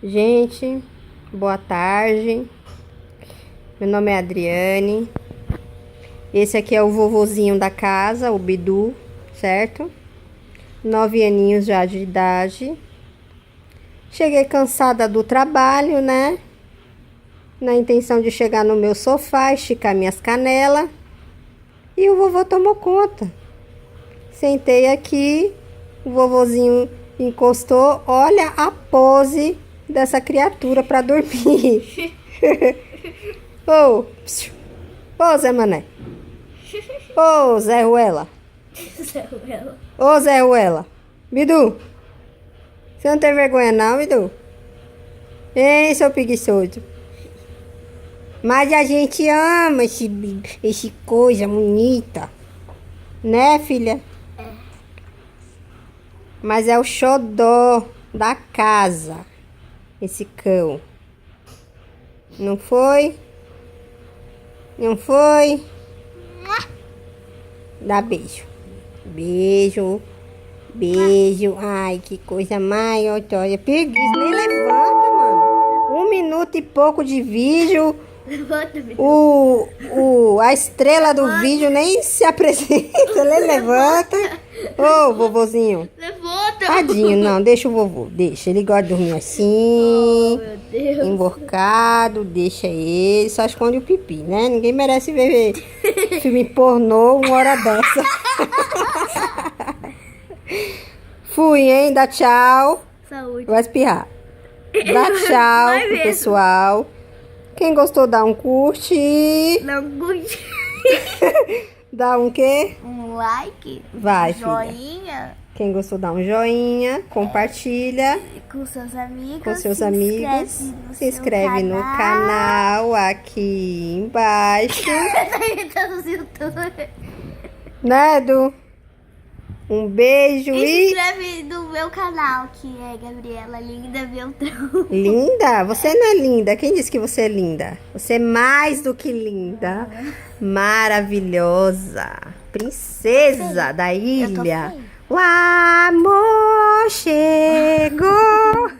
Gente, boa tarde. Meu nome é Adriane. Esse aqui é o vovozinho da casa, o Bidu, certo? 9 aninhos já de idade. Cheguei cansada do trabalho, né? Na intenção de chegar no meu sofá, esticar minhas canelas. E o vovô tomou conta. Sentei aqui, o vovozinho encostou. Olha a pose dessa criatura para dormir. Ô, Zé Mané. Ô, Zé Ruela. Ô, Zé Ruela. Bidu, você não tem vergonha não, Bidu? Ei, seu preguiçoso. Mas a gente ama esse coisa bonita. Né, filha? É. Mas é o xodó da casa. Esse cão. Não foi? Não foi? Dá beijo. Beijo. Beijo. Ai, que coisa mais. Olha, preguiça. Nem levanta, mano. 1 minuto e pouco de vídeo. A estrela do vídeo nem se apresenta. Nem levanta. Ô, vovozinho. Levanta. Tadinho, não. Deixa o vovô. Deixa. Ele gosta de dormir assim. Meu Deus. Emborcado. Deixa ele. Só esconde o pipi, né? Ninguém merece ver filme pornô 1 hora dessa. Fui, hein? Dá tchau. Saúde. Vai espirrar. Dá tchau pro pessoal. Quem gostou, dá um curte. Não curte. Dá um quê? Um like. Vai, filha. Joinha. Quem gostou, dá um joinha. Compartilha Com seus amigos. com seus amigos. Se inscreve no canal aqui embaixo. Né, Edu? Um beijo E se e... inscreve no meu canal, que é Gabriela Linda Beltrão. Linda? Você não é linda. Quem disse que você é linda? Você é mais do que linda. Maravilhosa. Princesa da ilha. O amor chegou.